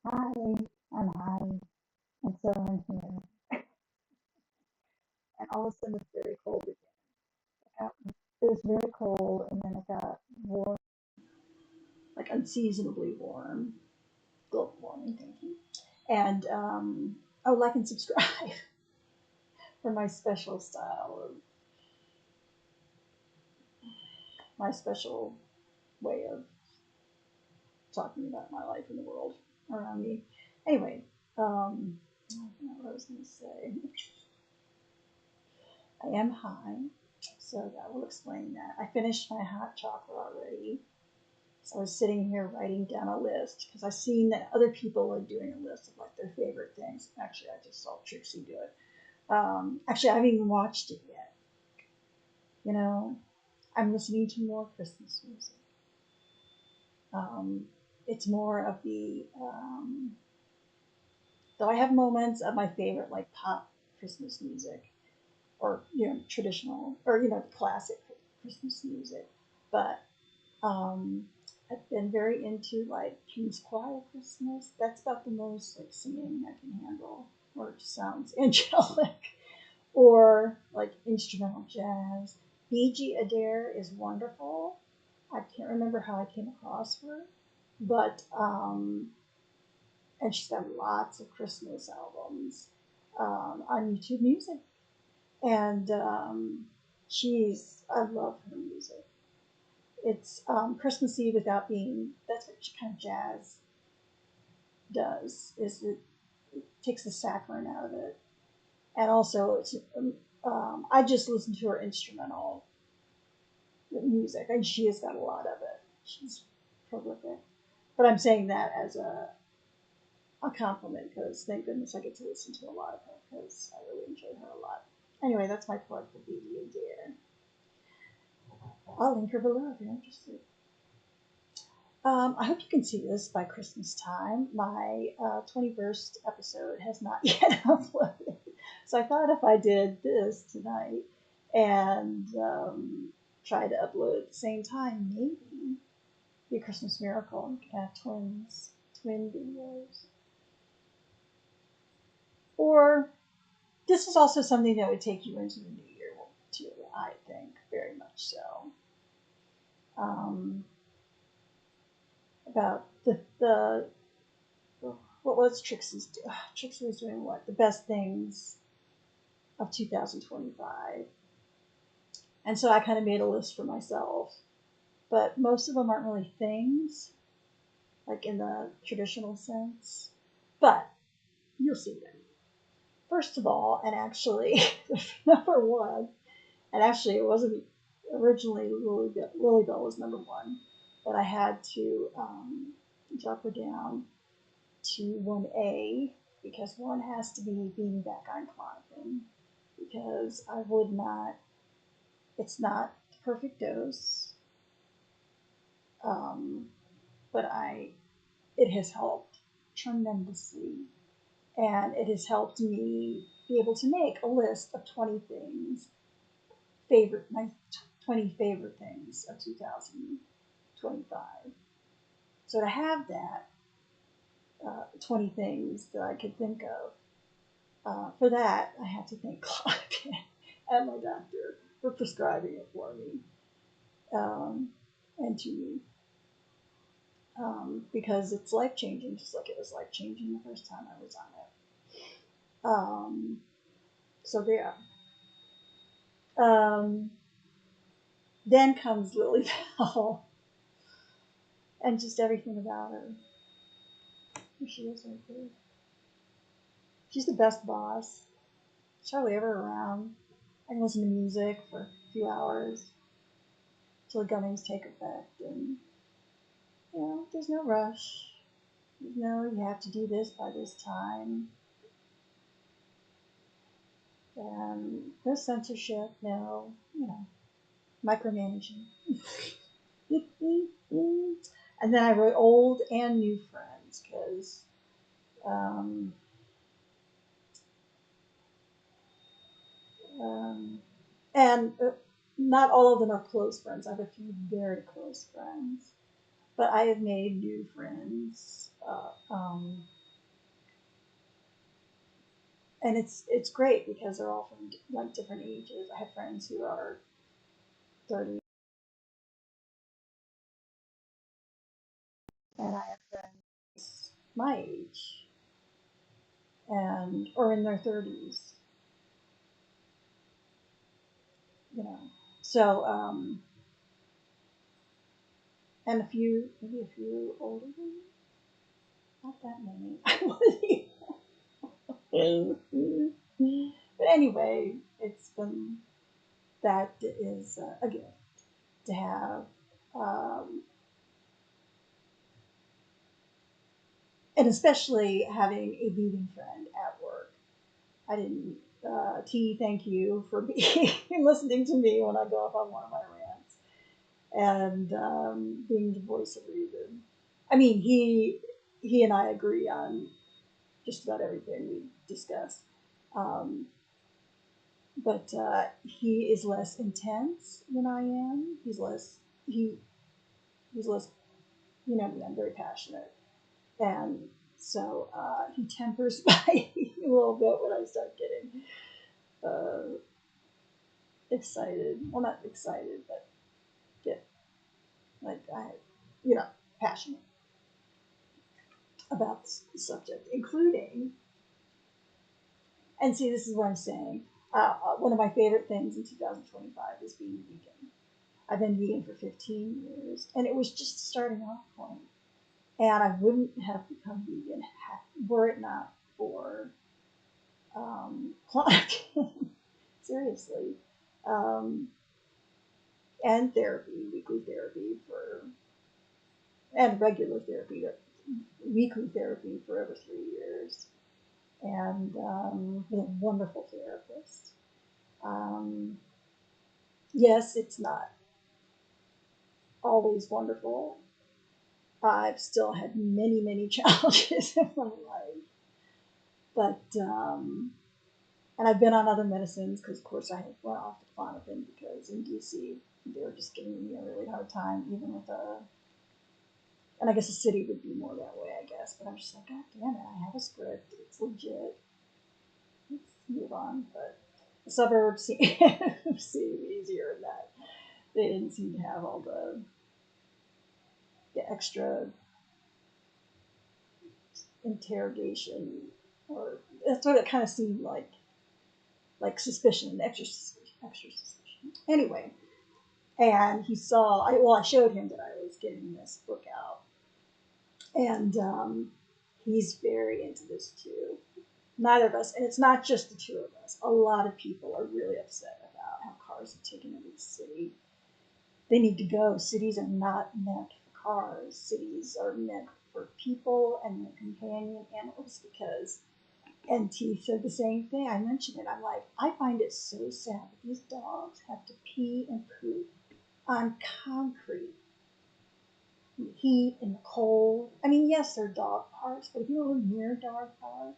Hi, I'm high, and so I'm here. And all of a sudden it's very cold again. It was very cold, and then it got warm, like unseasonably warm. Global warming, thank you. And oh, like and subscribe for my special style of my special way of talking about my life in the world around me. Anyway, I don't know what I was going to say. I am high, so that will explain that. I finished my hot chocolate already. So I was sitting here writing down a list because I've seen that other people are doing a list of like their favorite things. Actually, I just saw Trixie do it. Actually, I haven't even watched it yet. You know, I'm listening to more Christmas music. It's more of though I have moments of my favorite like pop Christmas music or, traditional or, classic Christmas music. But um, I've been very into like King's Choir Christmas. That's about the most like singing I can handle, or it sounds angelic, or like instrumental jazz. B.G. Adair is wonderful. I can't remember how I came across her, but and she's got lots of Christmas albums on YouTube Music, and I love her music. It's Christmassy without being. That's what kind of jazz does. Is it takes the saccharine out of it, and also it's. I just listen to her instrumental music, and she has got a lot of it. She's prolific. But I'm saying that as a compliment because thank goodness I get to listen to a lot of her because I really enjoy her a lot. Anyway, that's my plug for BD and Dear. I'll link her below if you're interested. I hope you can see this by Christmas time. My 21st episode has not yet uploaded. So I thought if I did this tonight and try to upload at the same time, maybe be a Christmas miracle. You could have twin videos. Or this is also something that would take you into the new year too, I think, very much so. About the what was Trixie's Trixie was doing what? The best things of 2025. And so I kind of made a list for myself. But most of them aren't really things, like in the traditional sense. But you'll see them. First of all, and actually, number one, and actually it wasn't originally Lily Bell was number one, but I had to drop her down to 1A because one has to be being back on Clonopin because I would not, it's not the perfect dose, but it has helped tremendously, and it has helped me be able to make a list of 20 things, my 20 favorite things of 2025. So to have that 20 things that I could think of, for that I have to thank Clonopin and my doctor for prescribing it for me and to me. Because it's life changing, just like it was life changing the first time I was on it. So there. Then comes Lily Bell, and just everything about her. She is right there. She's the best boss. She's hardly ever around. I can listen to music for a few hours till the gummies take effect, and there's no rush. You have to do this by this time. No censorship, no, micromanaging. And then I wrote old and new friends because and not all of them are close friends. I have a few very close friends, but I have made new friends and it's great because they're all from like different ages. I have friends who are 30, and I have friends my age and or in their 30s, you know. So and maybe a few older than me, not that many. But anyway, it's been that is a gift to have. Um, and especially having a leading friend at work. I didn't. T, thank you for being listening to me when I go off on one of my rants and being the voice of reason. I mean, he and I agree on just about everything we discuss, um, but he is less intense than I am. He he's less. You know me. I'm very passionate, and so he tempers by a little bit when I start getting uh, excited. Well, not excited, but get like passionate about the subject, including. And see, this is what I'm saying. One of my favorite things in 2025 is being vegan. I've been vegan for 15 years, and it was just a starting off point. And I wouldn't have become vegan were it not for chronic, seriously, um, and therapy, weekly therapy and regular therapy, weekly therapy for over 3 years, and with a wonderful therapist. Um, yes, it's not always wonderful. I've still had many, many challenges in my life, but and I've been on other medicines because, of course, I went off the Klonopin because in DC they were just giving me a really hard time, even with and I guess a city would be more that way, I guess. But I'm just like, God damn it, I have a script. It's legit. Let's move on. But the suburbs seem easier in that. They didn't seem to have all the extra interrogation, or that's what it kind of seemed like suspicion, extra suspicion. Anyway, and he saw. I showed him that I was getting this book out, and he's very into this too. Neither of us, and it's not just the two of us. A lot of people are really upset about how cars have taken over the city. They need to go. Cities are not meant for cars. Cities are meant for people and their companion animals because NT said the same thing. I mentioned it. I'm like, I find it so sad that these dogs have to pee and poop on concrete. In the heat and the cold. I mean, yes, they're dog parks, but if you live near a dog park,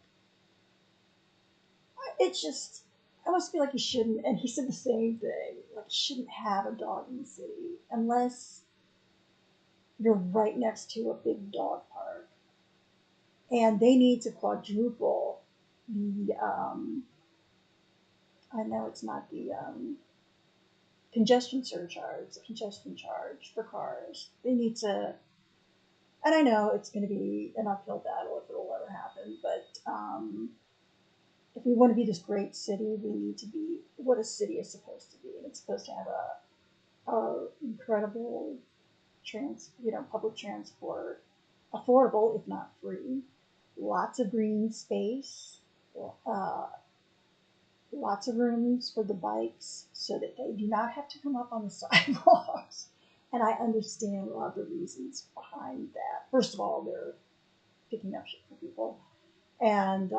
it's just, I almost feel like you shouldn't. And he said the same thing. Like, you shouldn't have a dog in the city unless you're right next to a big dog park. And they need to quadruple the, I know it's not the congestion surcharge, it's a congestion charge for cars. They need to, and I know it's going to be an uphill battle if it'll ever happen, but if we want to be this great city, we need to be what a city is supposed to be. And it's supposed to have a incredible public transport, affordable if not free, lots of green space, uh, lots of rooms for the bikes so that they do not have to come up on the sidewalks. And I understand a lot of the reasons behind that. First of all, they're picking up shit for people, and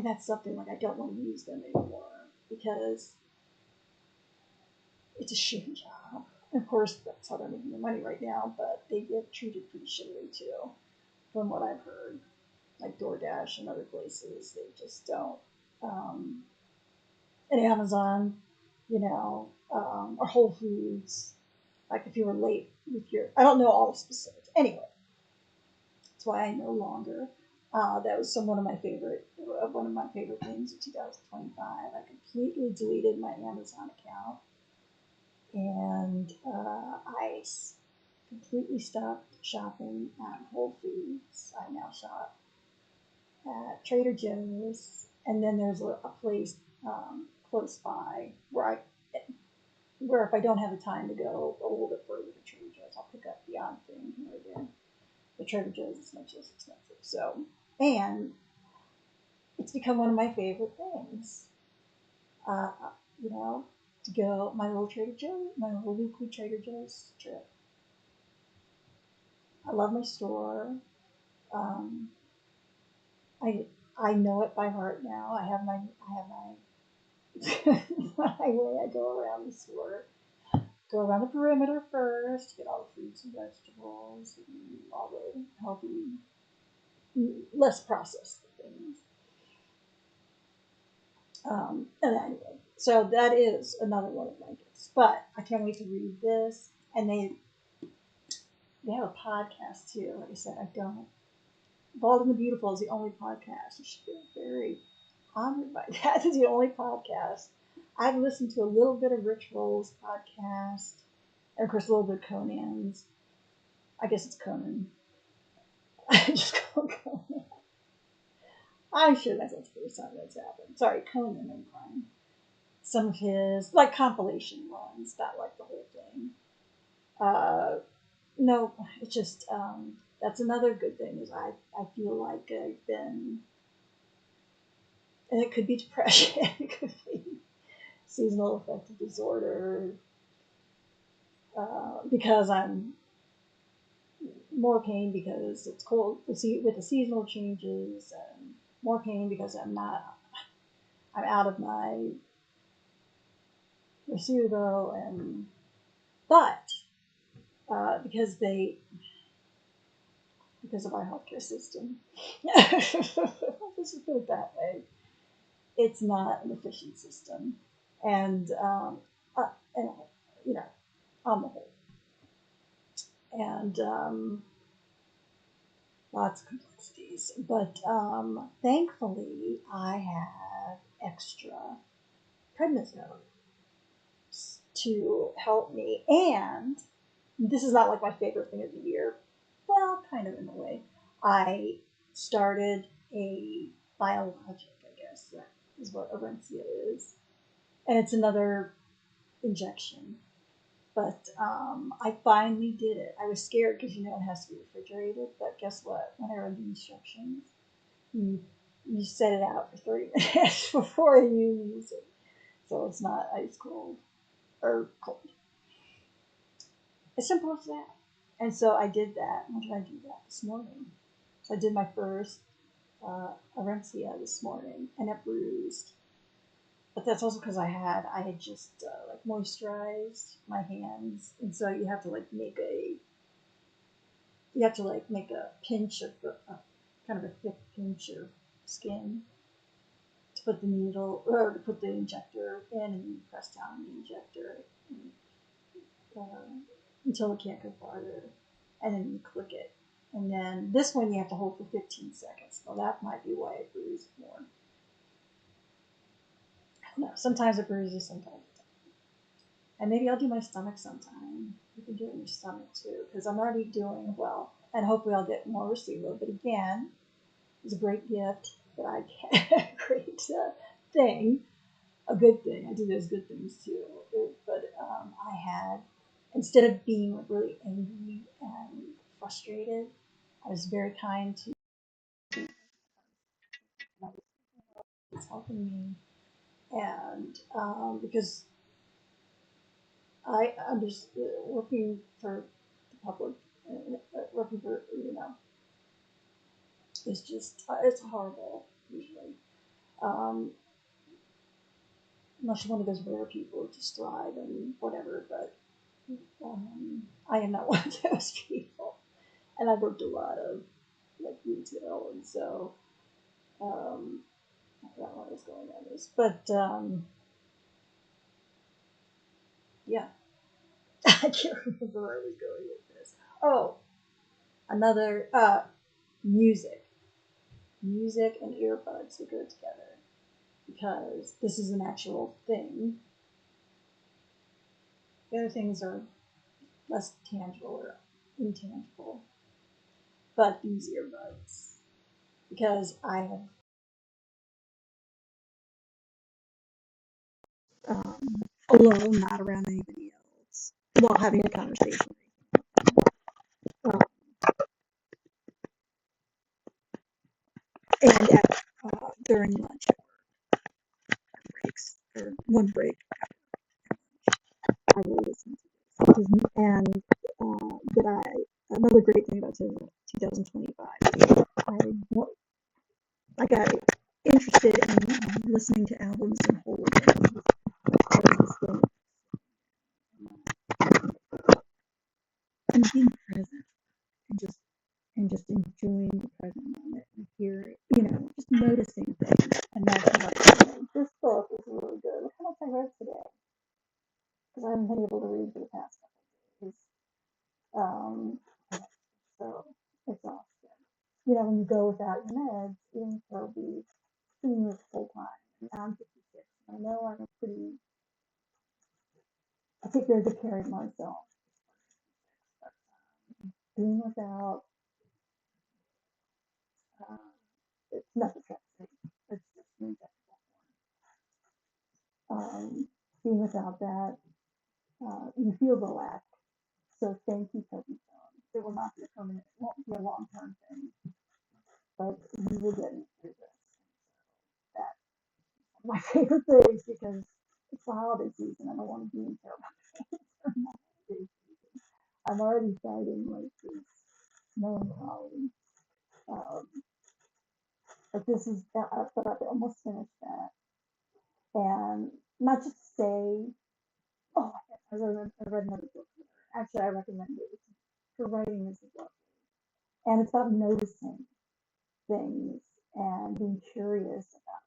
that's something like I don't want to use them anymore because it's a shitty job. And of course, that's how they're making their money right now, but they get treated pretty shittily too, from what I've heard. Like DoorDash and other places, they just don't. And Amazon, or Whole Foods. Like if you were late with I don't know all the specifics. Anyway, that's why I no longer That was one of my favorite things in 2025. I completely deleted my Amazon account, and I completely stopped shopping at Whole Foods. I now shop at Trader Joe's, and then there's a place close by where if I don't have the time to go a little bit further to Trader Joe's, I'll pick up the odd thing here or there. The Trader Joe's is much less expensive. So, and it's become one of my favorite things. Uh, you know, to go my little weekly Trader Joe's trip. I love my store. Um, I know it by heart now. I have my my way I go around the store. Go around the perimeter first, get all the fruits and vegetables, and all the healthy, less processed things. And anyway, so that is another one of my gifts. But I can't wait to read this. And they have a podcast too. Like I said, I don't. Bald and the Beautiful is the only podcast. You should be very honored by that. It's the only podcast. I've listened to a little bit of Rich Roll's podcast, and of course a little bit of Conan's. I guess it's Conan. I just call it Conan. I'm sure that's the first time that's happened. Sorry, Conan and Crime. Some of his, like, compilation ones, not like the whole thing. No, it's just, that's another good thing is I feel like I've been, and it could be depression, it could be seasonal affective disorder, because I'm more pain because it's cold with the seasonal changes, and more pain because I'm out of my Rasuvo, but because of our healthcare system, let's just put it that way, it's not an efficient system, and you know, on the whole, and lots of complexities. But thankfully, I have extra prednisone to help me. And this is not like my favorite thing of the year. Well, kind of in a way. I started a biologic, I guess that is what Orencia is. And it's another injection. But I finally did it. I was scared because, it has to be refrigerated. But guess what? When I read the instructions, you set it out for 30 minutes before you use it. So it's not ice cold or cold. As simple as that. And so I did that. When did I do that? This morning. So I did my first Orencia this morning, and it bruised. But that's also because I had just moisturized my hands, and so you have to make a pinch of kind of a thick pinch of skin to put the needle or to put the injector in, and you press down on the injector until it can't go farther, and then you click it. And then this one you have to hold for 15 seconds. Well, that might be why it bruised more. I don't know. Sometimes it bruises, sometimes it doesn't. And maybe I'll do my stomach sometime. You can do it in your stomach too, because I'm already doing well. And hopefully I'll get more Rasuvo. But again, it's a great gift that I get. A great thing. A good thing. I do those good things too. But I had, instead of being really angry and frustrated, I was very kind to it's helping me, and because I'm just working for the public, working for it's just it's horrible usually, um, unless you're one of those rare people who just thrive and whatever. But I am not one of those people, and I've worked a lot of retail, and so I forgot what I was going on this, but yeah. I can't remember where I was going with this. Oh, another music. music and earbuds would go together, because this is an actual thing. The other things are less tangible or intangible, but these earbuds, because I have alone, not around anybody else, while having a conversation. Um, and at, during lunch breaks, or one break, I will listen to this. And another great thing about 2025, I got interested in listening to albums in whole again. And being present, and just enjoying the present moment and hearing, just noticing things. And that's what this book is really good. Look how much I read today, because I haven't been able to read for the past couple of days. So it's awesome. When you go without your meds, even for be doing this full time. And I'm 56. I know I take very good care of myself. Being without, it's not the thing. It's just an injectable form. Being without that, you feel the lack. So thank you, Toby. It will not be a permanent, it won't be a long-term thing, but you will get through this. That's my favorite things, because it's the holiday season. I don't want to be in terrible things. I'm already fighting like this melancholy. Um, but this is, but I've almost finished that. And not just say, oh, I read another book. Actually, I recommend it. Her writing is lovely. And it's about noticing things and being curious about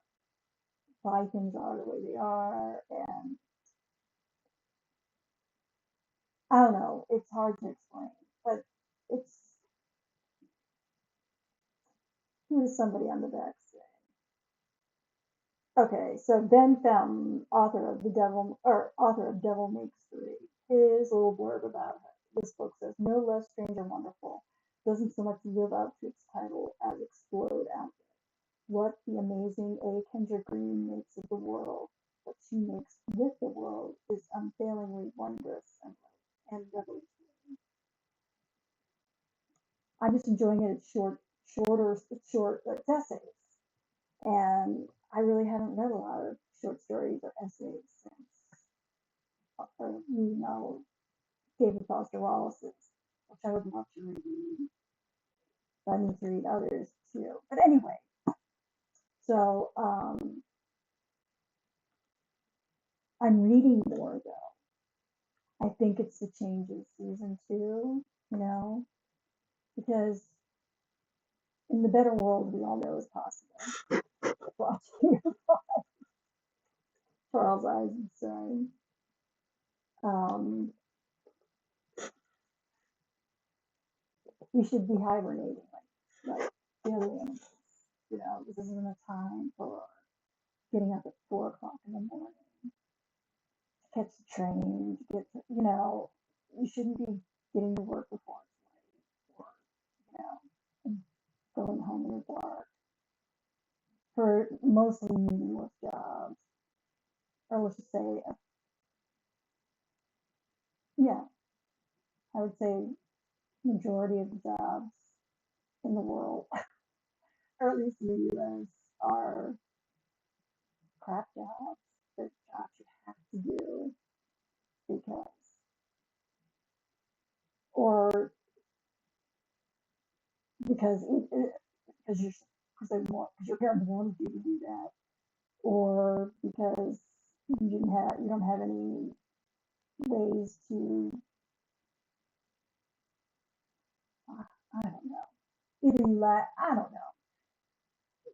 why things are the way they are. And I don't know, it's hard to explain, but it's, who is somebody on the back say? Okay, so Ben Fountain, author of Devil Makes Three, his little blurb about this book says, no less strange and wonderful, doesn't so much live up to its title as explode out there. What the amazing A. Kendra Green makes of the world, what she makes with the world, is unfailingly wondrous and revolutionary. I'm just enjoying it. It's short essays. And I really haven't read a lot of short stories or essays since David Foster Wallace's, which I would love to read. But I need to read others too. But anyway, so I'm reading more though. I think it's the changes season 2, because in the better world we all know is possible. Watching Charles Eisenstein. Um, we should be hibernating like the other animals. This isn't a time for getting up at 4 o'clock in the morning to catch the train, to get to, you shouldn't be getting to work before it's late, or, and going home in the dark for mostly meaningless jobs. Or let's just say, yeah, I would say majority of the jobs in the world, or at least in the US, are crap jobs. They're jobs you have to do because, or because because you're because your parents wanted you to do that, or because you don't have any ways to, I don't know, either I don't know,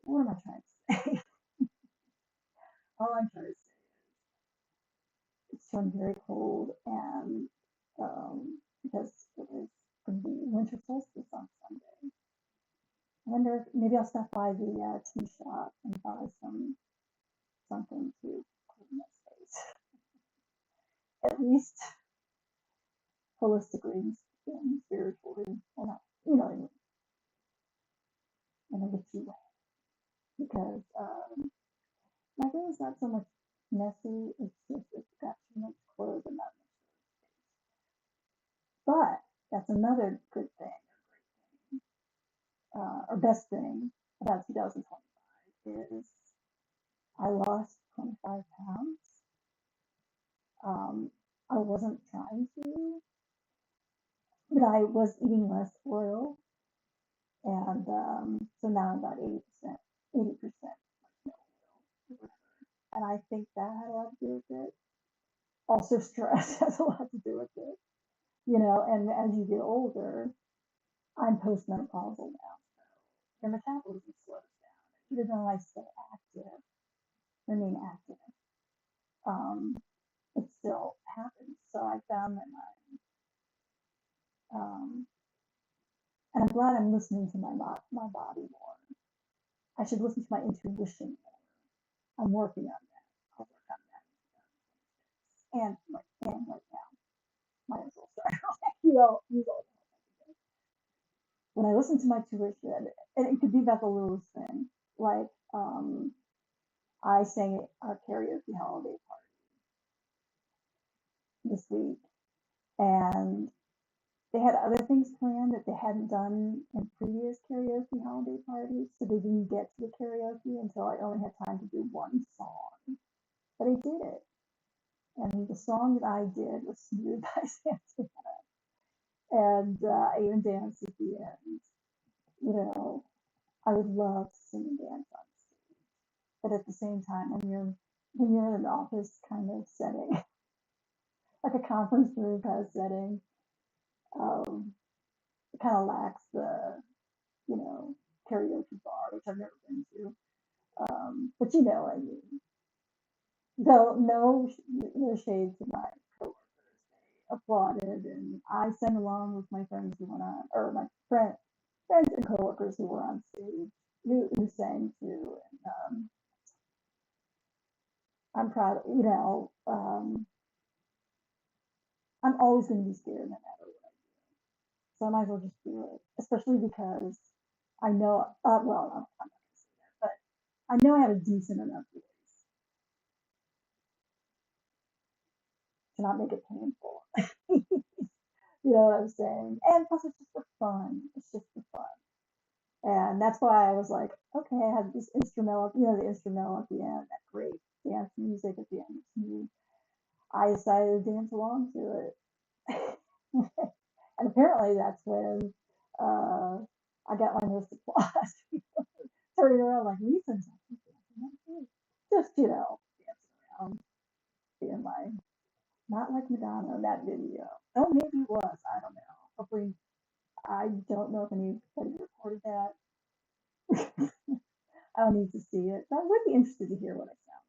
what am I trying to say? All I'm trying to say is it's turned very cold, and because it is going to be winter solstice on Sunday, I wonder if maybe I'll stop by the tea shop and buy something to clean my space. At least holistically and spiritually, and in a witchy way. Because my room is not so much messy, it's just it's got too much clothes and not much space. But that's another good thing, or best thing about 2025 is I lost 25 pounds. I wasn't trying to, but I was eating less oil, and so now I'm about 80% and I think that had a lot to do with it. Also, stress has a lot to do with it, and as you get older, I'm postmenopausal now, so your metabolism slows down. Even though I stay active, remain active, um, it still happens. So I found that um, and I'm glad I'm listening to my body more. I should listen to my intuition more. I'm working on that. I'll work on that. And right now, might as well start. Use all when I listen to my tuition, and it could be about the littlest thing, like I sang at our karaoke holiday party this week, and they had other things planned that they hadn't done in previous karaoke holiday parties, so they didn't get to the karaoke until I only had time to do one song. But I did it, and the song that I did was Smooth by Santana, and I even danced at the end. I would love to sing and dance on stage, but at the same time, when you're in an office kind of setting, like a conference room kind of setting, um, it kind of lacks the you know karaoke bar, which I've never been to. But I mean, though no shade to my coworkers, they applauded, and I sang along with my friends who went on, or my friends and coworkers who were on stage, who sang too, and I'm proud. I'm always going to be scared no matter what, so I might as well just do it, especially because I know. Well, I'm not going to say that, but I know I have a decent enough voice to not make it painful. You know what I'm saying? And plus, it's just for fun. It's just for fun. And that's why I was like, okay, I have this instrumental, the instrumental at the end, that great dance music at the end. I decided to dance along to it. And apparently that's when I got my most applause. Turning around like, Lisa's just, dancing around, being like, not like Madonna in that video. Oh, maybe it was. I don't know. Hopefully, I don't know if anybody recorded that. I don't need to see it, but I would be interested to hear what I sound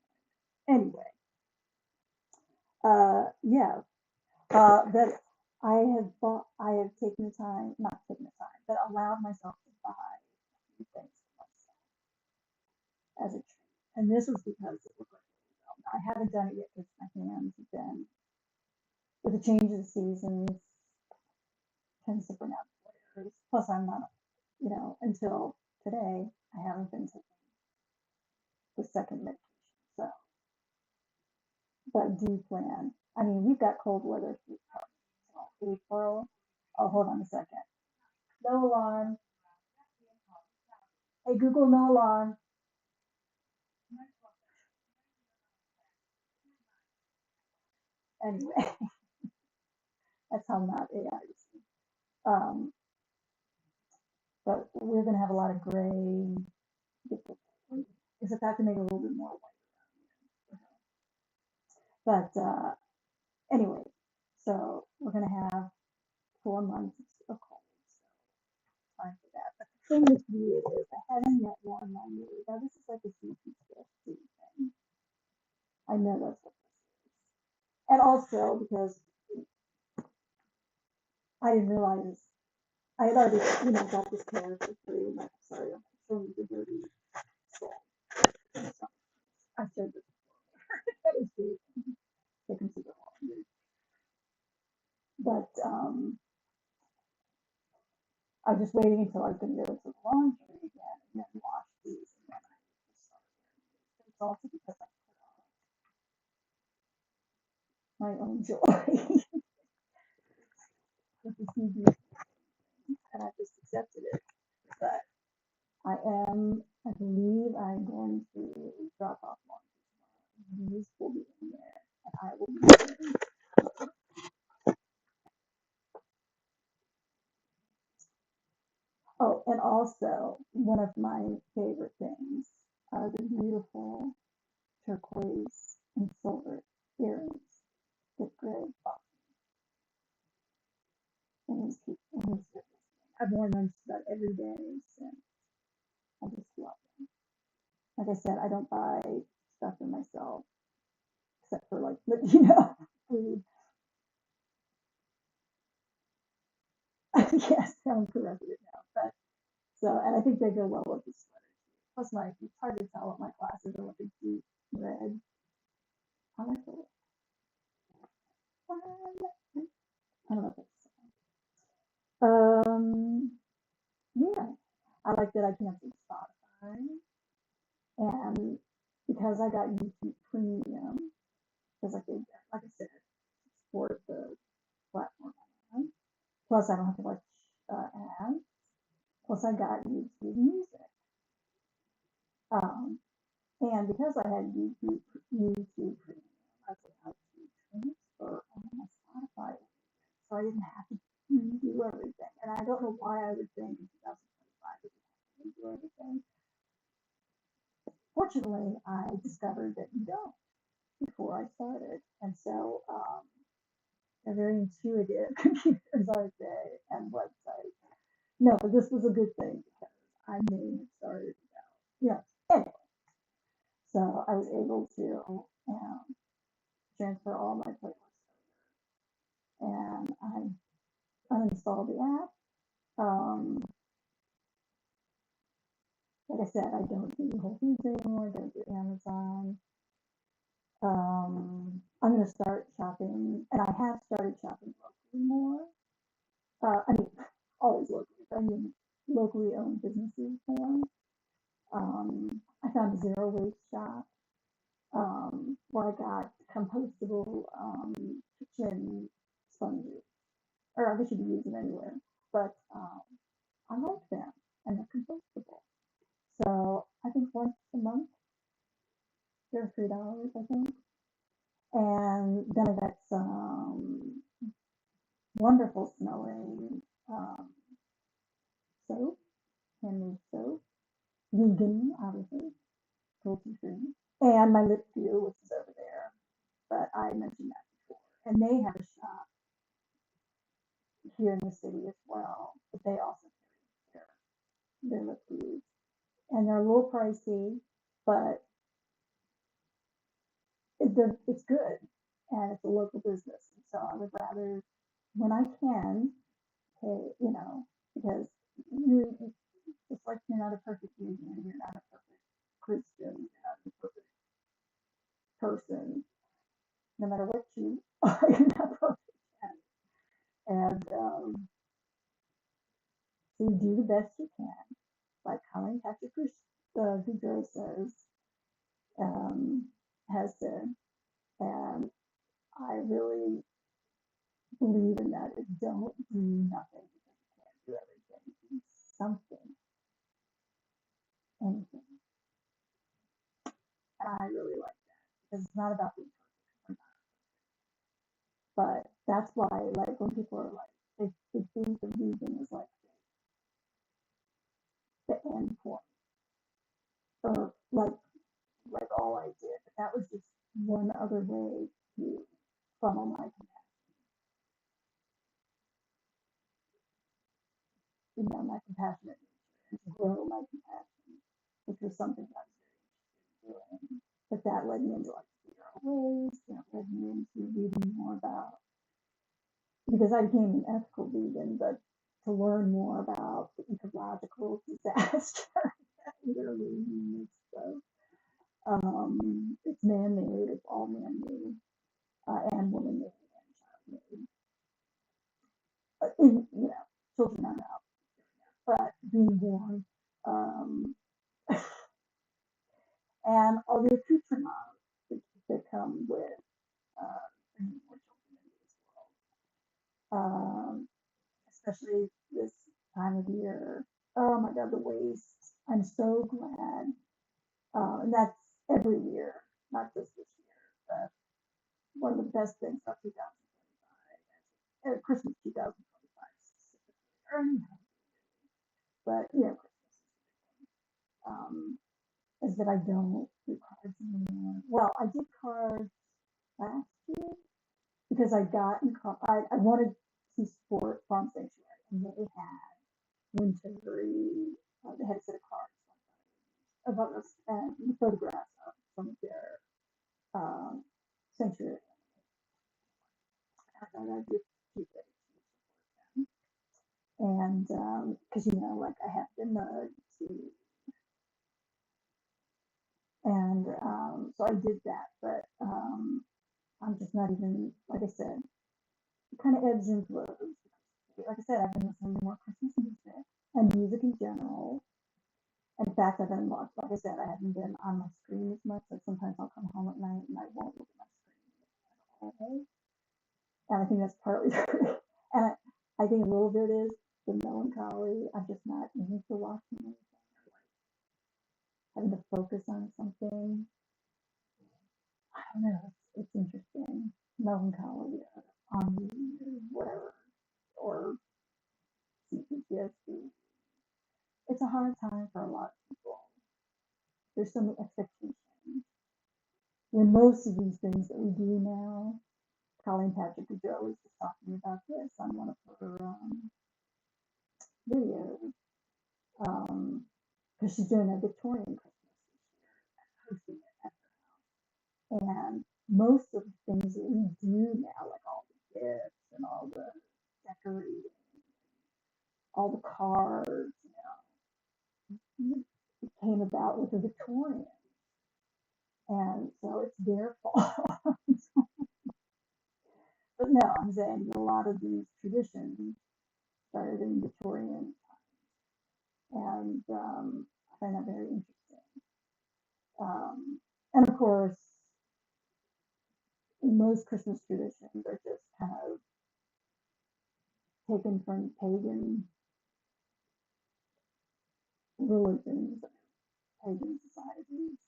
like. Anyway, yeah, that I have taken the time, not taken the time, but allowed myself to buy a few things for myself as a treat. And this is because it looked like I haven't done it yet because my hands have been, with the change of the seasons, tends to bring out flares. Plus, I'm not, until today, I haven't been taking the second medication. So, but I do plan. I mean, we've got cold weather through April. Oh, hold on a second. No alarm. Hey, Google, no alarm. Anyway, that's how not AI is. Um, but we're going to have a lot of gray. Is it that to make it a little bit more white? But anyway, so we're going to have 4 months of cold. So time for that. But the thing with you is I haven't yet worn my new. Now this is like a CPTSD thing. I know that's what this is. And also because I didn't realize I had already, got this character through. Sorry, just waiting until I was going to go to the laundry again and then wash these. And then I just started doing it. It's also because I put off my own joy with the CD, and I just accepted it. But I believe I'm going to drop off laundry. These will be in there, and I will be there. Oh, and also, one of my favorite things are the beautiful turquoise and silver earrings that Greg bought in his business. I've worn them just about every day since. I just love them. Like I said, I don't buy stuff for myself except for like, food. Yes, I'm corrected it now. But so, and I think they go well with the sweater. Plus, it's hard to tell what my glasses are looking deep red. I like the I don't know if it's, yeah, I like that I connect with Spotify, and because I got YouTube Premium, because like I said, support the platform I'm on. Plus, I don't have to watch ads. Plus, I got YouTube Music. Um, and because I had YouTube Premium, I was allowed to transfer on my Spotify, so I didn't have to redo everything. And I don't know why I would think in 2025 that you have to redo everything. Fortunately, I discovered that you don't before I started, and so they're very intuitive computers, aren't they, and websites. No, but this was a good thing because I may have started anyway. So I was able to transfer all my playlists and I uninstalled the app. Like I said, I don't do Whole Foods anymore, don't do Amazon. I'm going to start shopping, and I have started shopping locally more. I mean, always locally, but I mean locally owned businesses more. I found a zero waste shop where I got compostable kitchen sponges, or I guess you could use them anywhere, but I like them and they're compostable. So I think once a month they're $3, I think. And then I got some wonderful smelling soap, handmade soap, vegan, obviously, cruelty free. And my lip glue, which is over there, but I mentioned that before. And they have a shop here in the city as well, but they also carry their lip glues. And they're a little pricey, but it's good and it's a local business. And so I would rather, when I can, pay, because you, it's like you're not a perfect vegan, you're not a perfect Christian, you're not a perfect person, no matter what you are, you're not perfect. And so you do the best you can, like Colin Patrick Goodyear has said, and I really believe in that. Is don't do nothing because you can't do everything. Do something, anything. And I really like that because it's not about being perfect. But that's why, like, when people are like, they think the vegan is like the end point, or like all I did. But that was just one other way to funnel my my compassionate nature and to grow my compassion, which was something that I was very interested in doing. But that led me into like zero waste, led me into reading more about, because I became an ethical vegan, but to learn more about the ecological disaster that literally means so. It's man-made, it's all man-made, and woman-made and child-made. Children are out, all the accoutrements that come with bringing more children into this world, especially this time of year. Oh my God, the waste. I'm so glad. And that's every year, not just this year. But one of the best things about 2025, Christmas 2025 specifically, or but Christmas is that I don't do cards anymore. Well, I did cards last year because I got in I wanted to support Farm Sanctuary, and they had wintery. They had a set of cards about us and photographs of some of their sanctuary. I thought I'd be cute way to support them, and because like I have the mug too, and so I did that, but I'm just not even, like I said, it kind of ebbs and flows. Like I said, I've been listening to more Christmas music and music in general. In fact, I've been locked. Like I said, I haven't been on my screen as much. Like sometimes I'll come home at night and I won't look at my screen at all. And I think that's partly and I think a little bit is the melancholy. I'm just not into watching anything or like having to focus on something. I don't know. It's interesting. Melancholy or ennui or whatever, or CPTSD. It's a hard time for a lot of people. There's so many expectations. When most of these things that we do now, Colleen Patrick Goodyear was just talking about this on one of her videos, because she's doing a Victorian Christmas this year, hosting it at her house. And most of the things that we do now, like all the gifts and all the decorating, all the cards, it came about with the Victorians. And so it's their fault. But no, I'm saying a lot of these traditions started in Victorian times, and I find that very interesting. And of course, most Christmas traditions are just kind of taken from pagan religions, pagan societies.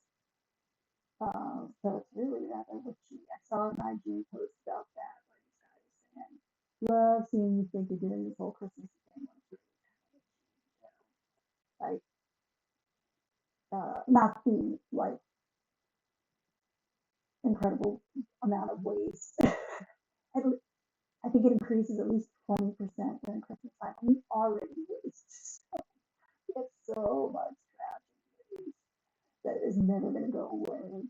So it's really rather witchy. I saw an IG post about that where this guy was saying, "Love seeing you think you're doing this whole Christmas thing when it's really kind of witchy." Like, not the like incredible amount of waste. I think it increases at least 20% during Christmas time. We already waste. It's so much trash and waste that is never going to go away.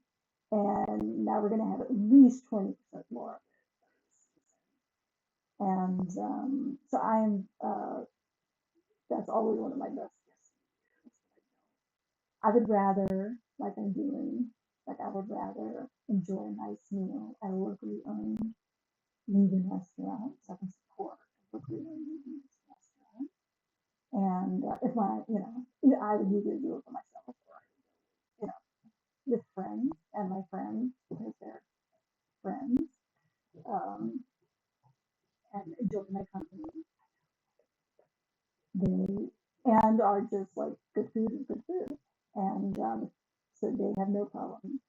And now we're going to have at least 20% more of it. And so that's always one of my best gifts. I would rather, like I'm doing, I would rather enjoy a nice meal at a locally owned vegan restaurant so I can support a locally owned vegan restaurant. And if I would either do it for myself or with friends and my friends because they're friends, and enjoy my company. They and are just like good food is good food, and so they have no problem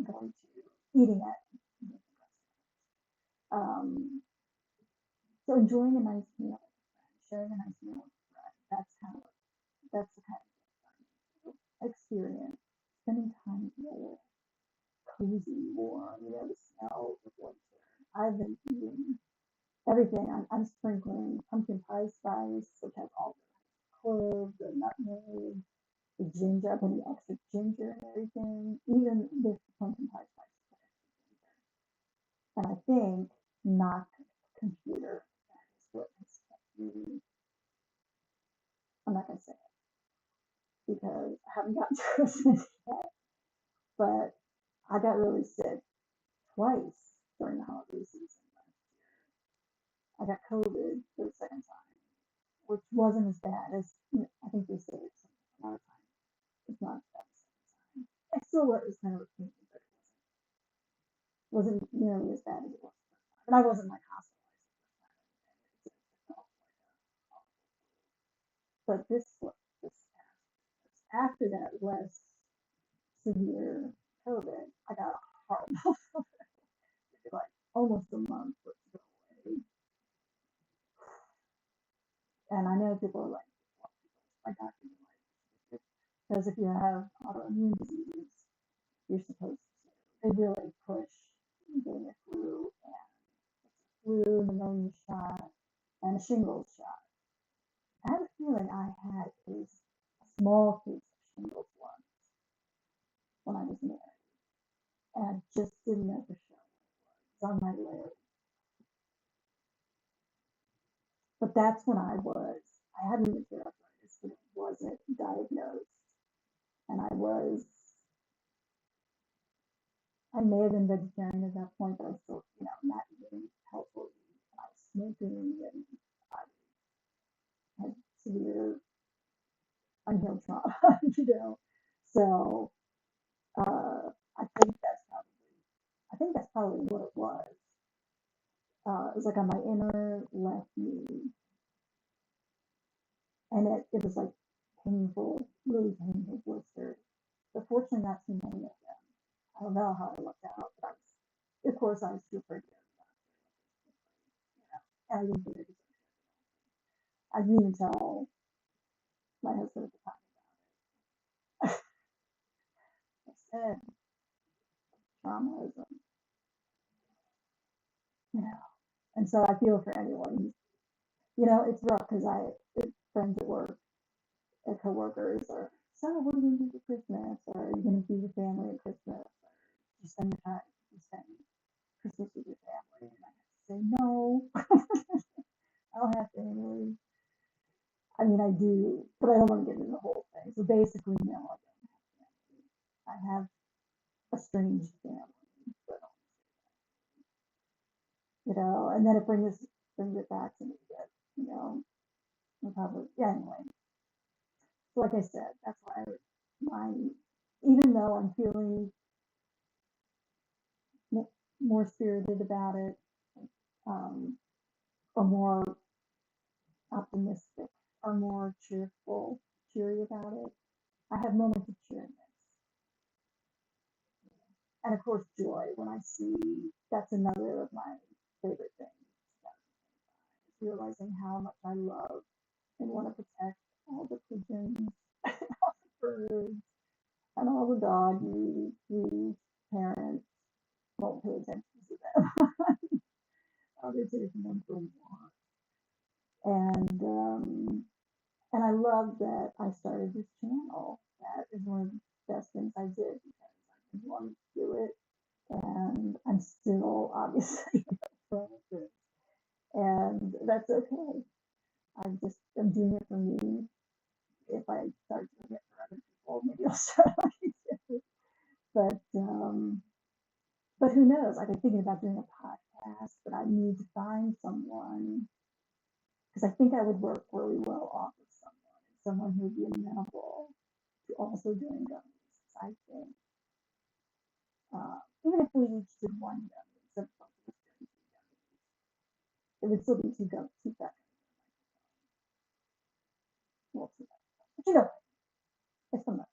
going to eating at so enjoying a nice meal with a friend, sharing a nice meal with a friend. That's the kind of experience. Spending time together, cozy, warm. The smell of winter. I've been eating everything. I'm sprinkling pumpkin pie spice, which has all the cloves, the nutmeg, the ginger, I put the extra ginger and everything. Even this pumpkin pie spice put extra ginger. And I think not computer. That is what has kept me. I'm not gonna say it because I haven't gotten to Christmas yet. But I got really sick twice during the holiday season last year. I got COVID for the second time, which wasn't as bad as I think they say it's a lot of times. It's not as bad as the second time. still was kind of a pain, but it wasn't nearly as bad as it was the first time. And I wasn't like hospitalized the first time. But this after that less severe COVID, I got horrible. Like almost a month for it to go away. And I know people are like, my doctor was like, because if you have autoimmune diseases, you're supposed to. They really push getting a flu, pneumonia shot, and a shingles shot. I have a feeling I had a small case of shingles once when I was married, and I just didn't know for sure. It's on my leg. But that's when I had rheumatoid arthritis, but it wasn't diagnosed. And I may have been vegetarian at that point, but I still, not eating healthfully. I was smoking and I had severe unhealed trauma, So I think that's probably what it was. It was like on my inner left knee, and it was like painful, really painful blister. But fortunately, not too many of them. I don't know how I looked out, but of course, I was super good. And I didn't think it was. I didn't even tell my husband at the time. I said, traumaism, And so I feel for anyone. It's rough because friends at work and coworkers are, so what are you going to do for Christmas? Or are you going to be with family at Christmas? Or you spend Christmas with your family? And I have to say, no, I don't have family. I mean, I do, but I don't want to get into the whole thing. So basically, no, I don't have family. I have a strange family, but and then it brings it back to me that, probably, anyway. So like I said, that's why even though I'm feeling more spirited about it, or more optimistic, or more cheery about it, I have moments of cheeriness. And of course, joy when I see, that's another of my favorite things. Realizing how much I love and want to protect all the pigeons, and all the birds, and all the doggies whose parents won't pay attention to them. They're taking them for walks. And I love that I started this channel. That is one of the best things I did because I didn't want to do it, and I'm still obviously and that's okay. I'm doing it for me. If I start doing it for other people, maybe I'll start like it. But who knows? I've been thinking about doing a podcast, but I need to find someone because I think I would work really well off of someone who would be amenable to also doing gummies. I think even if we each did one gummy, instead of both of us doing 2 gummies, it would still be two seconds. Well, 2 seconds. But it's a mess.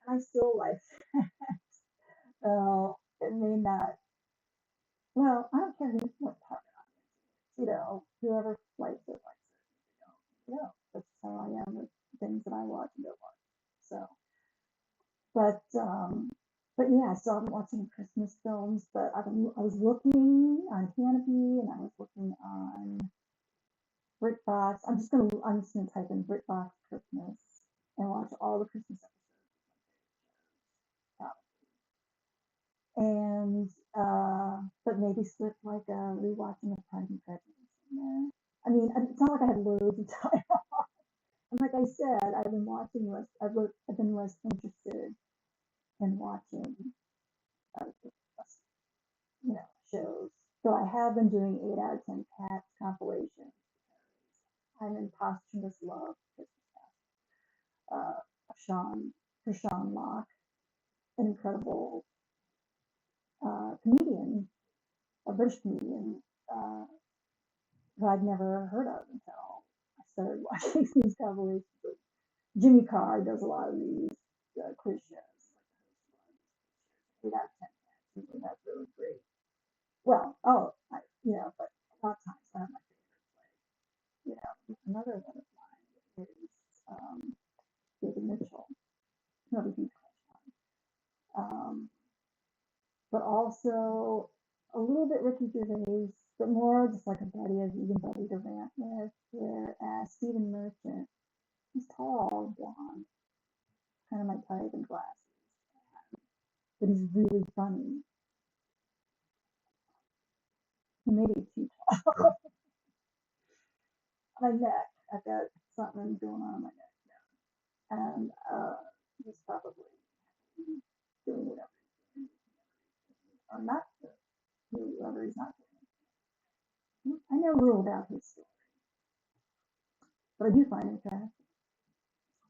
And I still like it may not. Well, I don't care who's what target audience. Whoever likes it, likes it. That's how I am with things that I watch and don't watch. So, but yeah, so I've been watching Christmas films, but I was looking on Canopy and I was looking on BritBox. I'm just gonna type in BritBox Christmas and watch all the Christmas episodes. And but maybe slip like a rewatching of Pride and Prejudice in there. I mean, it's not like I have loads of time off. And like I said, I've been watching less. I've been less interested in watching, shows. So I have been doing 8 out of 10 Cats compilations. I'm in posthumous love with Sean Locke. an incredible comedian, a British comedian, who I'd never heard of until I started watching these compilations. Jimmy Carr does a lot of these quiz shows. Eight out of 10. That's really great. Well, but a lot of times one of my favorites, another one of mine is David Mitchell. Another huge crush on. But also a little bit Ricky Gervais, but more just like a buddy, a vegan buddy to rant with. Whereas Stephen Merchant, he's tall, blonde, kind of my type, and glasses, but he's really funny. He may be too tall. My neck, I've got something going on my neck now, and he's probably doing whatever he's doing, or not doing whatever he's not doing. I know little about his story, but I do find him attractive.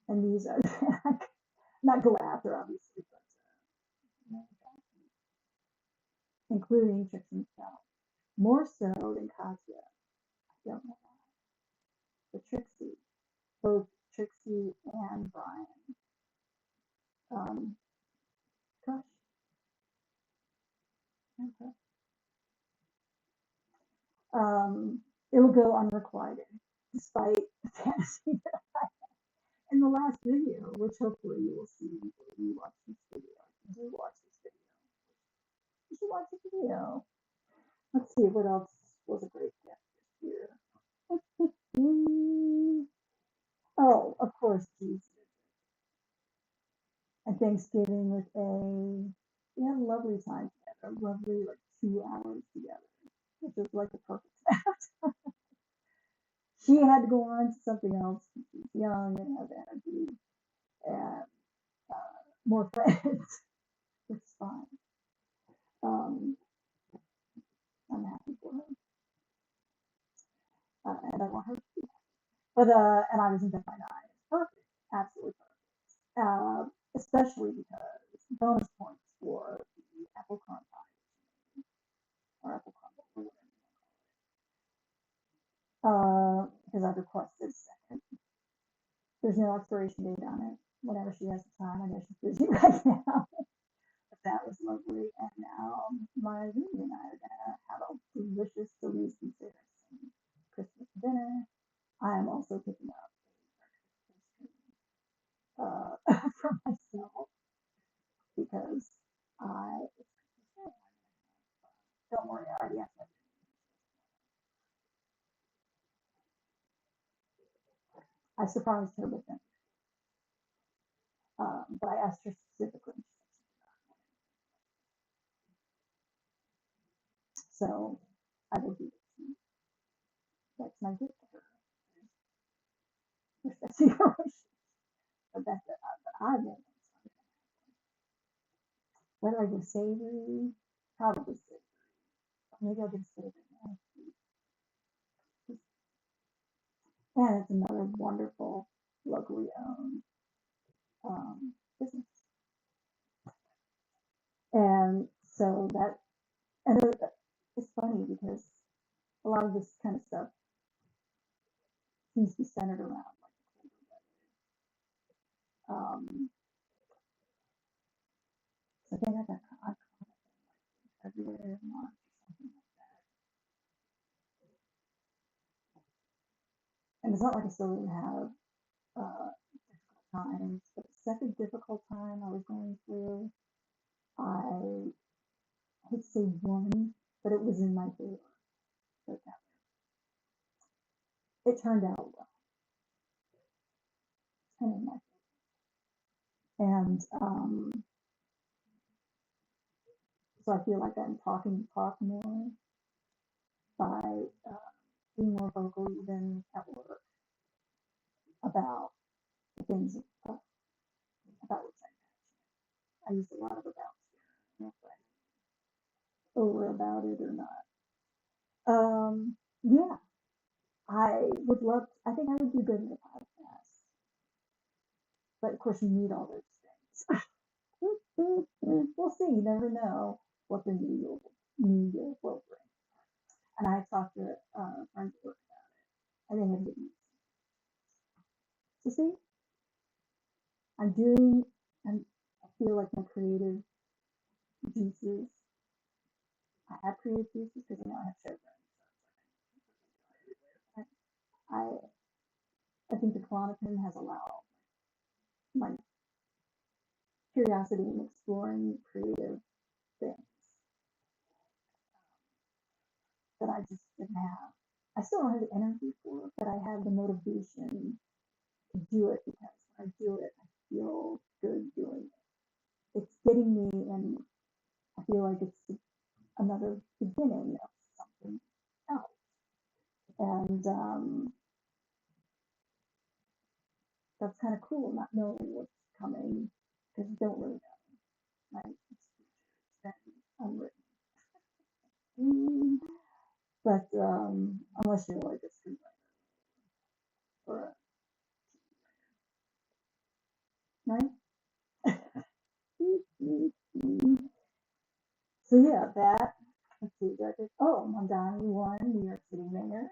And these are not go after, obviously, but including Trix himself, more so than Katya. I don't know why, but Trixie, both Trixie and Brian, gosh, okay. It'll go unrequited, despite the fantasy that I had in the last video, which hopefully you will see when you watch this video. If you do watch this video, you should watch the video. Let's see what else was a great gift this year. Oh, of course, Jesus. And Thanksgiving with we had a lovely time together, a lovely 2 hours together, which was like the perfect amount. She had to go on to something else. She was young and had energy and more friends, which is fine. I'm happy for her, and I want her to be happy. But and I was in bed by 9. It's perfect, absolutely perfect. Especially because bonus points for the apple crumb pie or apple crumble or whatever. Because I've requested second. There's no expiration date on it. Whenever she has the time, I know she's busy right now. But that was lovely. And now my roommate and I are gonna have a delicious Deleuze consideration Christmas dinner. I am also picking up a for myself because don't worry, I already asked. I surprised her with them, but I asked her specifically. So I will do it. That's my gift to her. If that's your wish, but that's it. But I will. Whether I do savory, probably savory. Maybe I'll do savory next week. And it's another wonderful, locally owned business. And so and it's funny because a lot of this kind of stuff seems to be centered around I think I got caught in February or March or something like that. And it's not like I still didn't have difficult times, but the second difficult time I was going through, I hate to say won, but it was in my favor. It turned out well. And in my favor. And so I feel like I'm talking the talk more by being more vocal even at work about the things about which I'm passionate. I use a lot of about here, over about it or not. Yeah, I would love. I think I would do good in the podcast, but of course you need all those things. We'll see. You never know what the new year will bring. And I talked to friends at work about it. I think it's good. So see, I'm doing, and I feel like my creative juices. I have creative juices because I have showrooms. I I think the Klonopin has allowed my curiosity in exploring creative things that I just didn't have. I still don't have the energy for it, but I have the motivation to do it because when I do it, I feel good doing it. It's getting me, and I feel like it's another beginning of something else. And that's kind of cool, not knowing what's coming because you don't really know, right? It's been unwritten. But unless you're like a screenwriter or a, right? So yeah, that, let's see, oh, Mondani won New York City Mayor.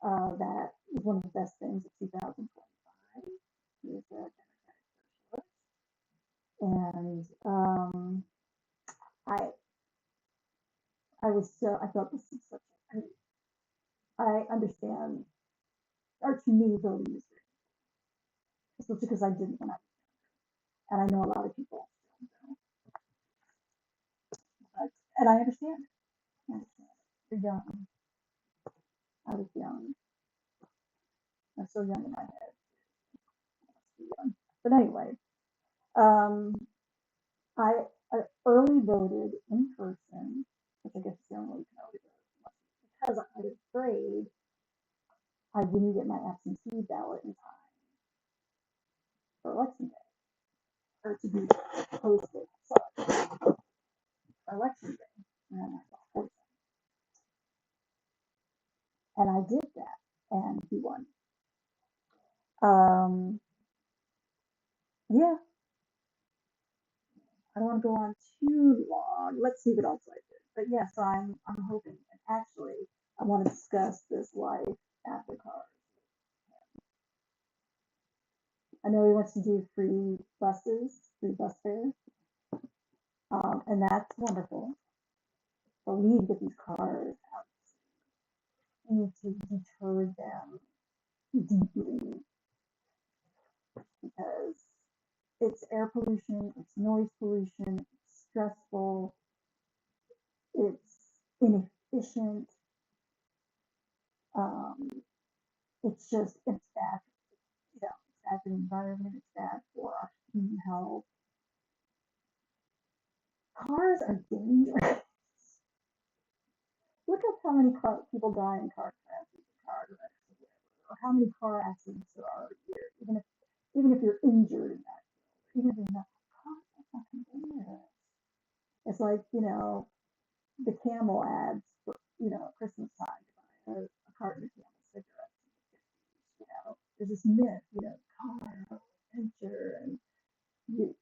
That was one of the best things of 2025. He was a Democratic socialist. And I I thought this is such a, I understand, or to me, voting is great, especially because I didn't when I, and I know a lot of people don't, but, and I understand it. I understand it. You're young. I was young. I'm so young in my head. Young. But anyway, um, I, I early voted in person, which I guess is the only way you can early vote, because I was afraid I wouldn't get my absentee ballot in time for election day, or to be posted, sorry, for election day. And I did that, and he won. Yeah, I don't want to go on too long. Let's see what else I did. But yes, I'm hoping. And actually, I want to discuss this life after cars. I know he wants to do free buses, free bus fares, and that's wonderful. But we need to get these cars out. We need to deter them deeply because it's air pollution, it's noise pollution, it's stressful, it's inefficient. Um, it's bad, you know, it's bad for the environment, it's bad for our human health. Cars are dangerous. Look at how many people die in car crashes, car wrecks, or how many car accidents there are a year. Even if you're injured in that, even if you're not, cars are fucking dangerous. It's like, the Camel ads for, Christmas time to buy a carton of Camel cigarettes in the 50s. There's this myth, car, adventure, and you,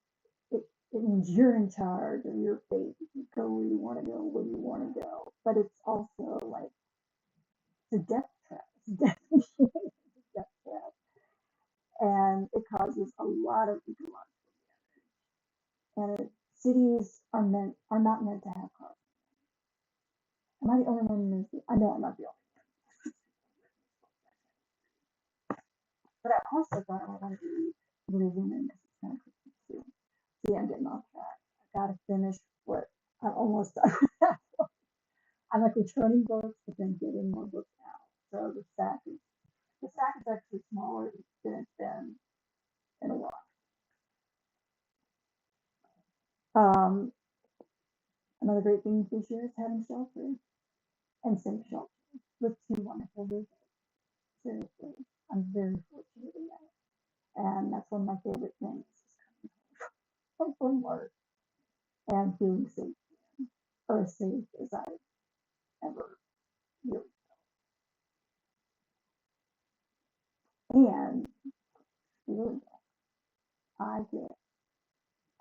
it means you're in charge of your fate. You go where you want to go, when you want to go. But it's also like, it's a death trap. It's a death machine. It's a death trap. And it causes a lot of ecological damage. And cities are not meant to have cars. Am I the only one who knows this? I know I'm not the only one. But I also thought I wanted to read Little Women because it's kind of Christmas too. See, I'm getting off track. I gotta finish what I'm almost done. I'm like returning books, but then getting more books out. So the stack is actually smaller than it's been in a while. Um, Another great thing this year is having shelter and safe shelter with two wonderful roommates. Seriously, I'm very fortunate in that. And that's one of my favorite things is coming home from work and feeling safe again, or as safe as I've ever really. And really, I get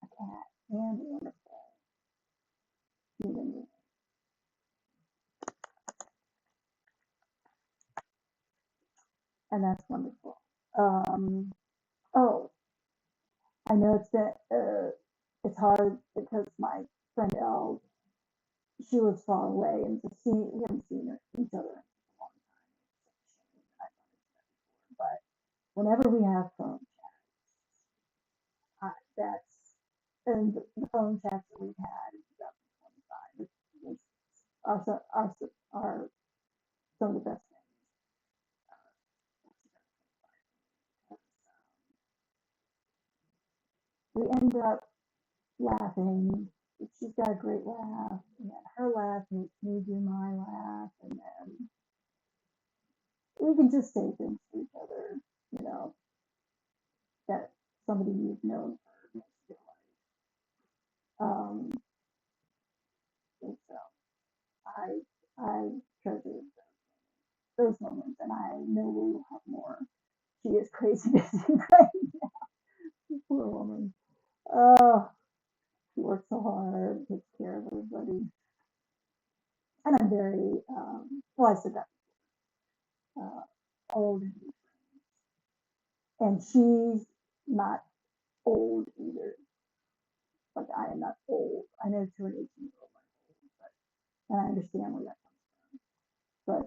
a cat and wonderful human being. And that's wonderful. Oh, I know it's hard because my friend Elle, she lives far away, and to see we haven't seen each other in a long time. It's such a shame. I've done it before, but whenever we have phone chats, that's and the phone chats that we've had in 2025 are some of the best things. We end up laughing. She's got a great laugh, and then her laugh makes me do my laugh, and then we can just say things to each other, you know, that somebody you've known for most of your life. And so I I treasure those moments, and I know we will have more. She is crazy busy right now. Poor woman. Oh, she works so hard, takes care of everybody, and I'm very well. I said that uh, old, and she's not old either. Like I am not old. I know to an 18-year-old I'm old, and I understand where that comes from. But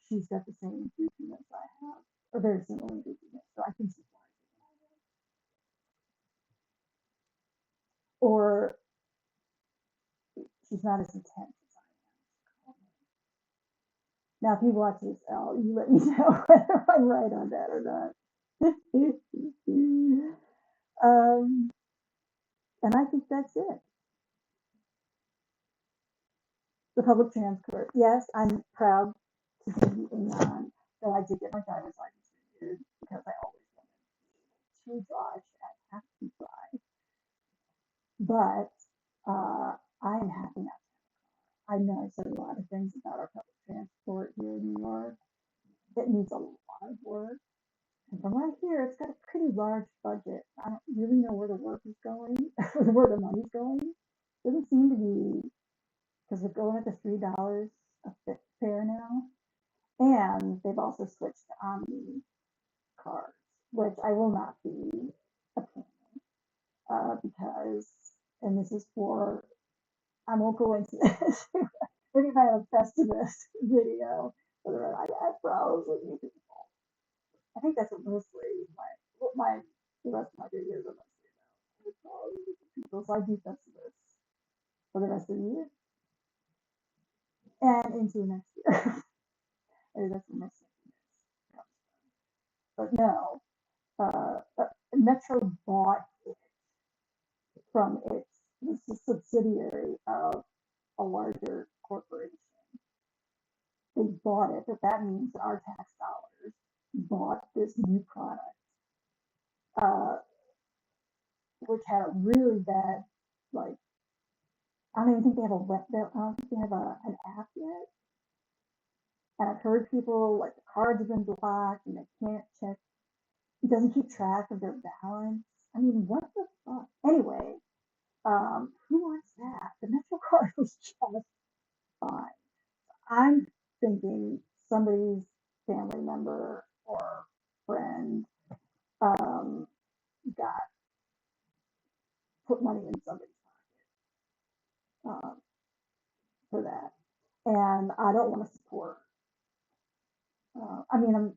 she's got the same goofiness I have, or very similar goofiness, so I can see why. Or she's not as intense as I am. Now, if you watch this, Elle, you let me know whether I'm right on that or not. And I think that's it. The public transport. Yes, I'm proud to be a non. So I did get my driver's license renewed because I always wanted to drive. I have to drive, but I am happy now. I know I said a lot of things about our public transport here in New York. It needs a lot of work. And from what I hear, it's got a pretty large budget. I don't really know where the work is going, where the money's going. It doesn't seem to be because we're going at the $3 a fare now, and they've also switched to Omni cards, which I will not be a payment because, and this is for, I won't go into this. Maybe if I have a Festivus video, whether I had problems with you people. I think that's what mostly the rest of my videos are mostly about. People, so I do Festivus for the rest of the year and into next year. Maybe that's what my second is. But no, Metro bought it from its, this is a subsidiary of a larger corporation. They bought it, but that means that our tax dollars bought this new product, uh, which had a really bad, like, I don't even think they have a web, I don't think they have an app yet. And I've heard people, like, the cards have been blocked and they can't check, it doesn't keep track of their balance. I mean, what the fuck? Anyway, who wants that? The Metro card was just fine. I'm thinking somebody's family member or friend um, got put money in somebody's pocket for that, and I don't want to support. I mean,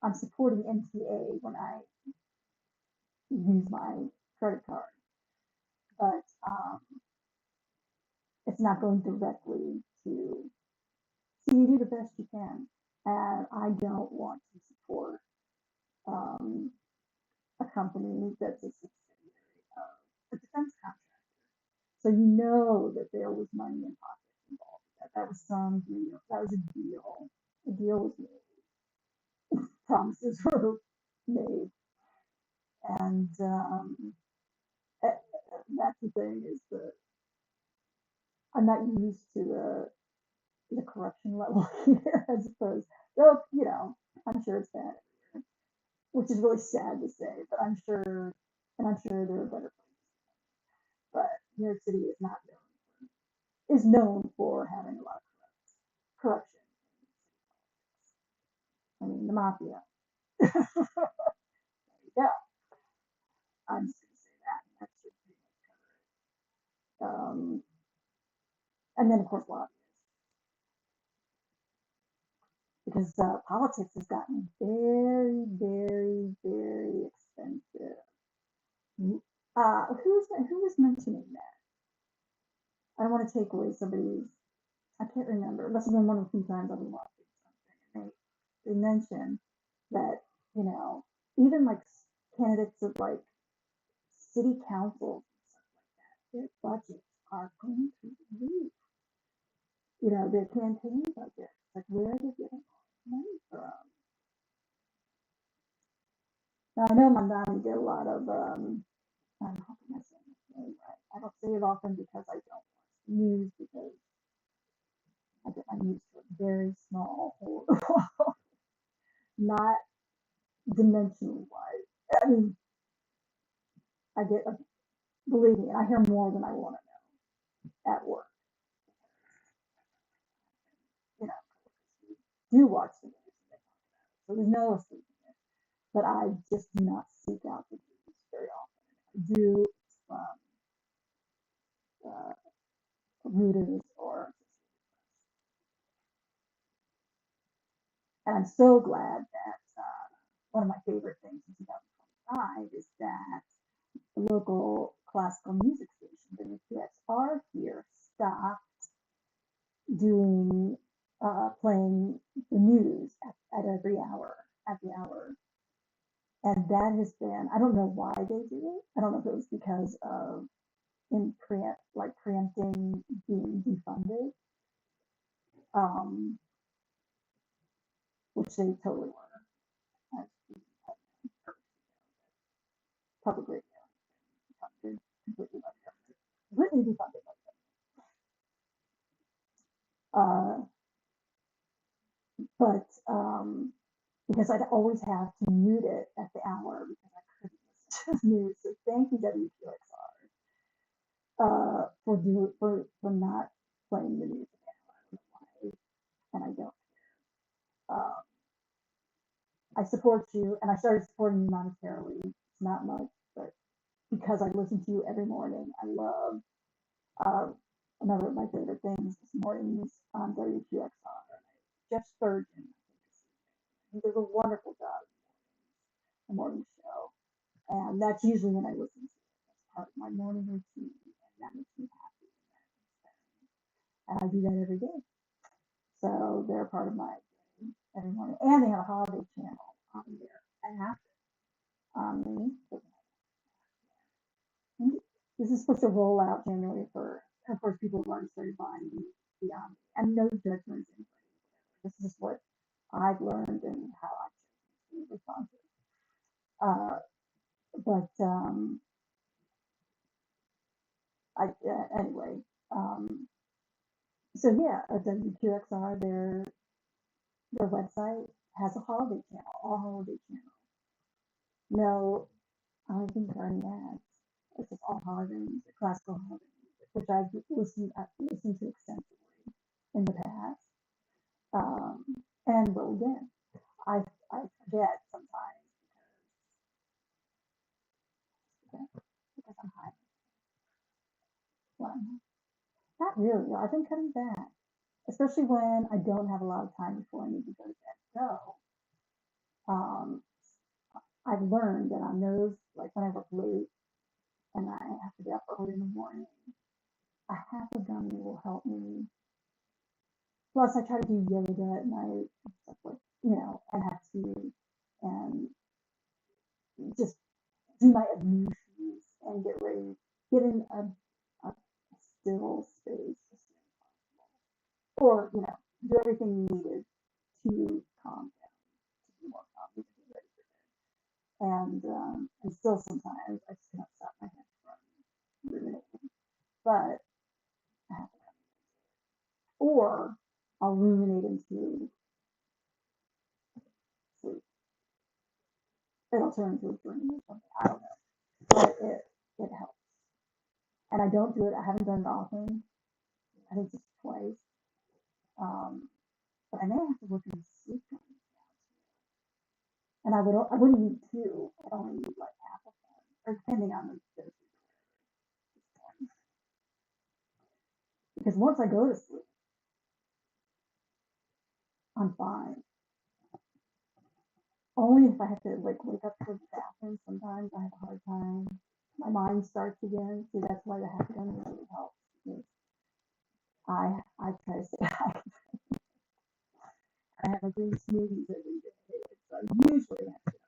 I'm supporting NTA when I use my credit card, but it's not going directly to. So you do the best you can, and I don't want to support um, a company that's a subsidiary of a defense contractor. So you know that there was money in pockets involved. That was some deal. That was a deal. A deal was made. Promises were made, and that's the thing is that I'm not used to the corruption level here, as opposed. Though I'm sure it's bad, which is really sad to say, but I'm sure, and I'm sure there are better places. But New York City is not known, is known for having a lot of corruption. I mean, the mafia. There you go. I'm just going to say that. That should pretty much cover it. And then, of course, lobbyists. Because politics has gotten very, very, very expensive. Who was mentioning that? I don't want to take away somebody's. I can't remember. It must have been one of the few times I've been watching something. And they mentioned that even like candidates of like city councils and stuff like that, their budgets are going through the roof. Their campaign budgets, like where are they getting money from? Now I know Mandani did a lot of I'm hoping I say his name right. I don't say it often because I don't watch the news because I get my news from very small hole in the wall, not dimensionally wide. I mean, I get, believe me, I hear more than I want to know at work. You know, do watch the news and they talk about it. So there's no escaping it. But I just do not seek out the news very often. I do Reuters or, and I'm so glad that one of my favorite things in 2025 is that the local classical music station, WPXR here, stopped doing playing the news at every hour, at the hour. And that has been, I don't know why they did it. I don't know if it was because of preempting being defunded, which they totally were. Public radio defunded completely by the government, completely defunded by the government. But because I'd always have to mute it at the hour because I couldn't listen to the news. So thank you, WQXR, for not playing the news at the hour. And I don't. I support you, and I started supporting you monetarily. It's not much, but because I listen to you every morning, I love another of my favorite things this morning's on WQXR. Jeff Spurgeon, he does a wonderful job in the morning show, and that's usually when I listen to it. That's part of my morning routine, and that makes me happy. And I do that every day. So they're part of my day every morning, and they have a holiday channel on there. I have this is supposed to roll out January 1st. And of course, people have already started buying the and no judgments. This is what I've learned and how I choose to be responsive. But anyway, so yeah, WQXR, their website has a holiday channel, all holiday channel. No, I don't think there are any ads. It's just all holiday music, classical holiday music, which I've listened to extensively in the past. And will again. I forget sometimes because I'm high. Well, not really. I've been cutting back, especially when I don't have a lot of time before I need to go to bed. So, I've learned that on those, like when I work late and I have to get up early in the morning, a half a gummy will help me. Plus, I try to do yoga at night, stuff like, and have tea and just do my ablutions and get ready, get in a still space, or do everything needed to calm down, to be more calm, to be ready for bed. And still sometimes I just cannot stop my head from ruminating, but I have to, or I'll ruminate into sleep. It'll turn into a dream or something. I don't know, but it helps. and I don't do it. I haven't done it often. I think just twice. Um, but I may have to look into sleep gummies now. And I wouldn't need two. I'd only need like half of them, or depending on the dosage. Because once I go to sleep, I'm fine. Only if I have to like wake up to the bathroom. Sometimes I have a hard time. My mind starts again. See, that's why the happy gun really helps. I try to stay high. I have a green smoothies every day. So I usually have to.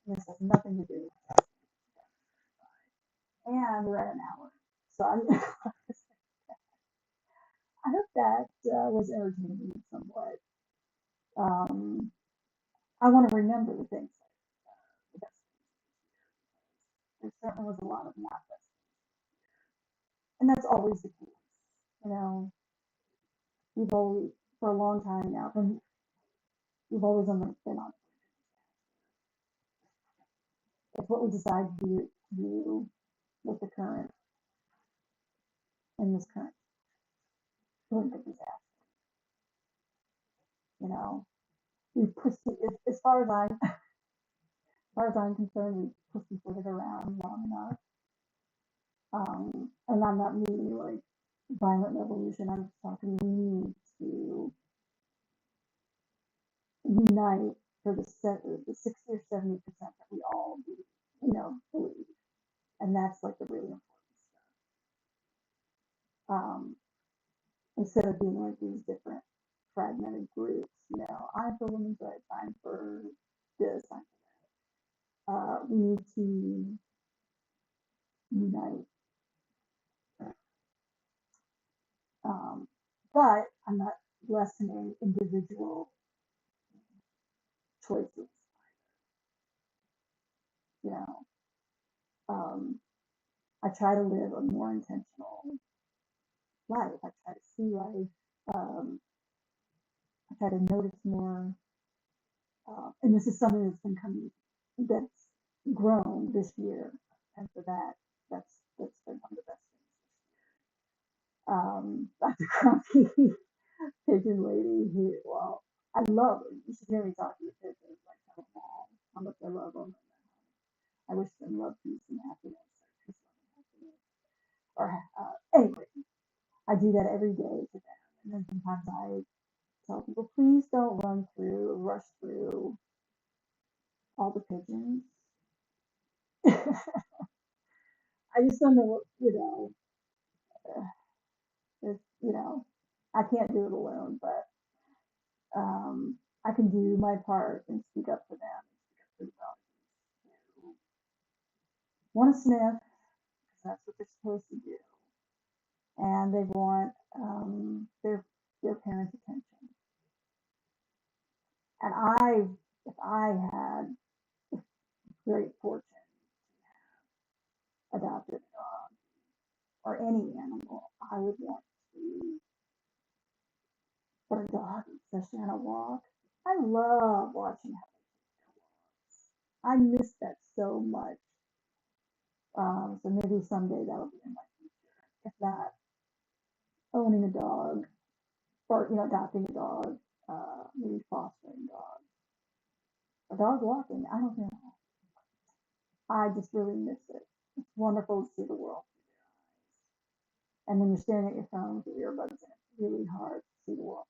This has nothing to do with it. And we're at an hour. So I hope that was entertaining somewhat. Um, I want to remember the things the best. There certainly was a lot of not best, and that's always the case. You know, we've always for a long time now, and we've always been on. It's what we decide to do with the current in this current political disaster. You know, we pushed it as far as I'm concerned, we pushed it around long enough. And I'm not meaning like violent revolution. I'm just talking we need to unite for the 60 or 70% that we all do, believe, and that's like the really important stuff. Instead of being like these different fragmented groups, I'm for women's rights, I'm for this, I'm for that. We need to unite. Um, but I'm not lessening individual choices. You know, I try to live a more intentional life. I try to see life. Um, I try to notice more. And this is something that's grown this year. And for that, that's been one of the best things. Dr. Crumpy, pigeon lady, well, I love her. You should hear me talk to the pigeons, like how much I love them. I wish them love, peace, and happiness. Peace, love, and happiness. Or anyway, I do that every day to them. And then sometimes I tell people, please don't rush through all the pigeons. I just don't know what, I can't do it alone, but I can do my part and speak up for them, speak up for the dogs who want to sniff, because that's what they're supposed to do, and they want their parents' attention. And if I had the great fortune to adopt a dog or any animal, I would want to put a dog, especially on a walk. I love watching how I miss that so much. So maybe someday that'll be in my future. If not, owning a dog or adopting a dog, maybe fostering a dog, a dog walking. I don't know. I just really miss it. It's wonderful to see the world. And when you're staring at your phone with your earbuds in, it's really hard to see the world.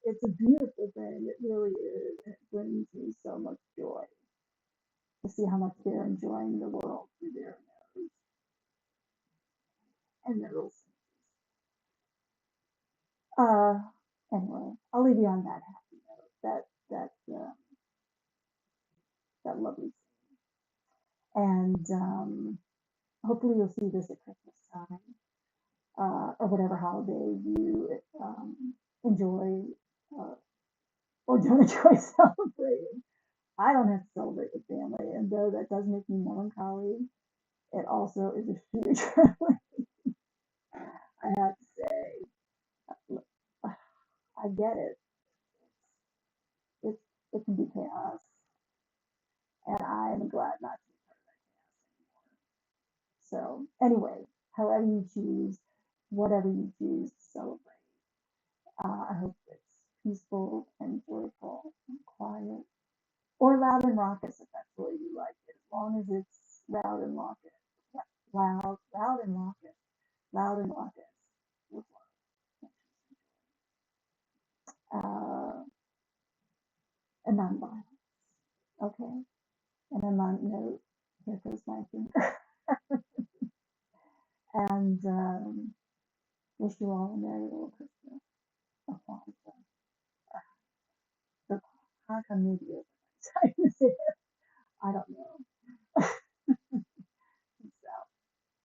It's a beautiful thing. It really is. It brings me so much joy to see how much they're enjoying the world through their nose and their little. Anyway, I'll leave you on that happy note. That lovely. And hopefully you'll see this at Christmas time, or whatever holiday you enjoy, or don't enjoy celebrating. I don't have to celebrate with family, and though that does make me melancholy, it also is a huge relief. I have to say, I get it. It can be chaos, and I'm glad not to be part of that chaos anymore. So anyway, however you choose, whatever you choose to celebrate, I hope it's peaceful and joyful and quiet, or loud and raucous if that's the way you like it. As long as it's loud and raucous, loud and raucous, loud and raucous with love, and non-violence. Okay. And on that note, here goes my finger. And wish you all a merry little Christmas. A Kwanzaa. The Hanukkah New Year. I don't know.